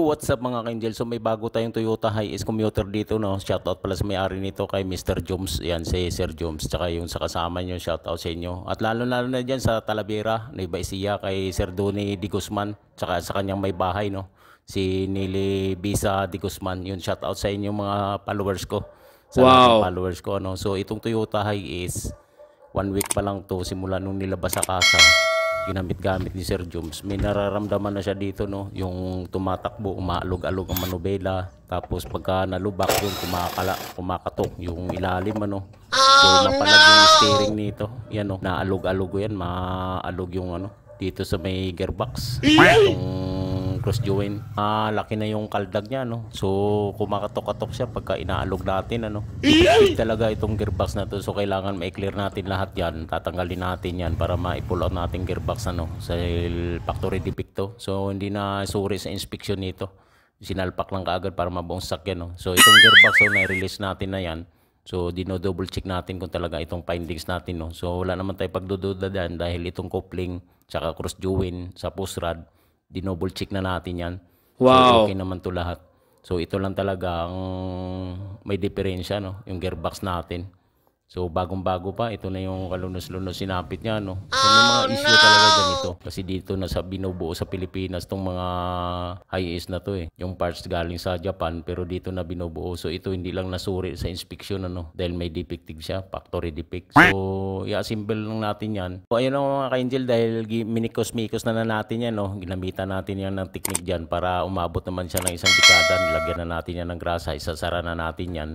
What's up mga ka-Angel? So may bago tayong Toyota Hiace commuter dito, no. Shoutout pala sa may-ari nito kay Mr. Joms. Yan si Sir Joms, tsaka yung sa kasama niyo, shoutout sa inyo. At lalo na diyan sa Talavera, Nueva Ecija kay Sir Donnie Di Guzman, tsaka sa kanyang may bahay, no. Si Nili Bisa Di Guzman. Yun, shoutout sa inyo mga followers ko. Sa Wow. followers ko, no. So itong Toyota Hiace, 1 week pa lang to simula nung nilabas sa kasa. Ginamit-gamit ni Sir Joms. May nararamdaman na siya dito, no, yung tumatakbo, umaalog-alog ang manubela, tapos pagka nalubak yung kumakatok yung ilalim, ano. So mapalag yung steering nito, yan, no, naalog-alog yan, maalog yung ano dito sa may gearbox, yung cross joint. Laki na yung kaldag niya, no. So kumakatok-katok siya pagka inaalog natin, ano. Big talaga itong gearbox na to. So kailangan ma-clear natin lahat yan. Tatanggalin natin yan para ma-pull out natin gearbox, ano, sa factory defect to. So hindi na suri sa inspection nito. Sinalpak lang kaagad para mabuong sakyan, no. So itong gearbox, so na-release natin na yan. So dino-double check natin kung talaga itong findings natin, no. So wala naman tayo pagdududa dyan dahil itong coupling tsaka cross joint sa push rod, dinoble check na natin yan. Wow. So okay naman to lahat. So ito lang talaga ang may diferensya, no, yung gearbox natin. So bagong-bago pa, ito na yung kalunos-lunos sinapit niya, no. So may mga issue talaga ganito. Kasi dito na sa binubuo sa Pilipinas tong mga Hiace na to, eh. Yung parts galing sa Japan pero dito na binubuo. So ito hindi lang nasuri sa inspection, ano, dahil may defective siya, factory defect. So i-assemble lang natin yan. So ayun ang mga ka-Angel, dahil minikos-mikos na natin yan, no. Ginamitan natin yan ng technique dyan para umabot naman siya ng isang dekada. Nilagyan na natin yan ng grasa, isasara na natin yan.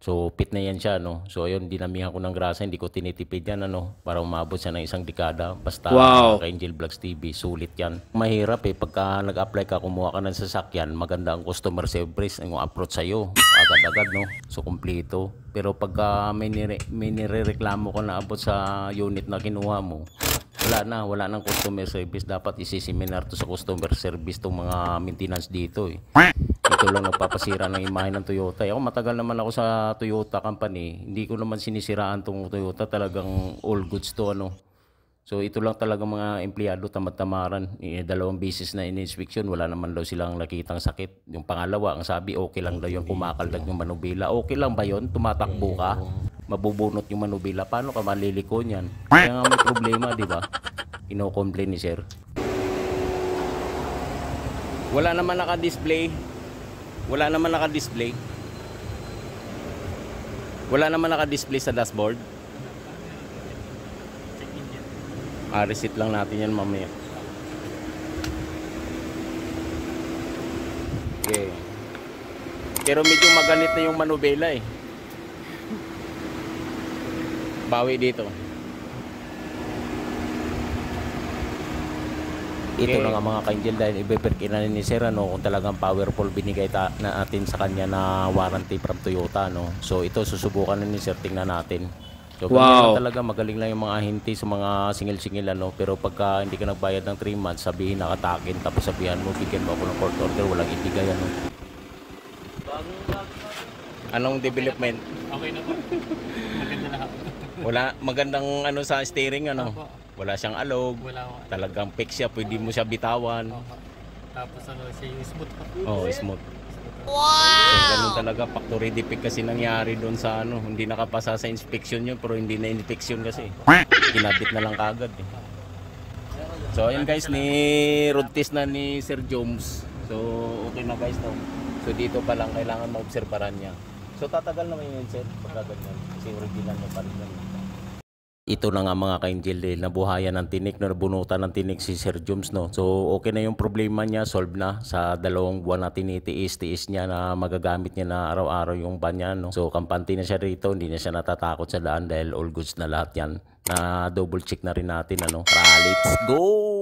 So fit na yan siya, no. So ayun, dinamihan ko ng grasa, hindi ko tinitipid yan, ano, para umabot siya ng isang dekada. Basta Wow. ka-Angel Vlogs TV, sulit yan. Mahirap, eh, pagka nag-apply ka, kumuha ka ng sasakyan, maganda ang customer service, ang approach sa'yo, agad-agad, no. So kumpleto. Pero pagka may nirereklamo ka na abot sa unit na kinuha mo, wala nang customer service. Dapat isiseminar to sa customer service tong mga maintenance dito, eh. Ito lang nagpapasira ng imahe ng Toyota. Ako matagal naman ako sa Toyota company. Hindi ko naman sinisiraan tong Toyota. Talagang all goods to, ano. So ito lang talaga mga empleyado tamad-tamaran. 2 beses na in-inspection, wala naman daw silang nakitang sakit. Yung pangalawa, ang sabi okay lang daw yung kumakaldag yung manubila. Okay lang ba yun? Tumatakbo ka, mabubunot yung manubila. Paano ka maliliko niyan? Kaya nga may problema, di ba? Ino-complain ni sir. Wala naman naka-display. Wala naman naka-display. Wala naman naka-display sa dashboard. Reset lang natin yan mamaya. Okay. Pero medyo maganit na yung manubela, eh. Bawi dito. Ito na nga mga ka-Angel, dahil i-verify na ni Sir, ano, kung talagang powerful binigay na natin sa kanya na warranty from Toyota, no. So ito susubukan na ni Sir, tingnan natin. So Wow. talaga magaling lang yung mga hinti sa mga singil-singil, ano. Pero pagka hindi ka nagbayad ng 3 months, sabihin nakatakin, tapos sabihan mo bigyan mo ako ng court order, walang ibigay, ano. Anong development? Okay na po. Maganda lahat. Wala magandang ano sa steering, ano. Opo. Wala siyang alog. Wala ko. Talagang fix siya, pwede mo siya bitawan. Opo. Tapos ano, siya yung smooth po. Oh, smooth. So ganun talaga, factory defect kasi nangyari doon sa ano, hindi nakapasa sa inspection yun, pero hindi na inspection kasi. Kinabit na lang kagad, eh. So ayun guys, ni road test na ni Sir Joms. So okay na guys, no. So dito pa lang kailangan maobserbahan niya. So tatagal naman yun, sir, pagka ganyan. Kasi original na pa rin yan. Ito na nga mga ka-Angel, nabuhayan ng tinik, nabunutan ng tinik si Sir Joms, no. So okay na yung problema niya, solve na sa 2 buwan na tinitiis-tiis niya na magagamit niya na araw-araw yung van niya, no. So kampante na siya rito, hindi na siya natatakot sa daan dahil all goods na lahat yan. Na double check na rin natin, ano. Tara, let's go!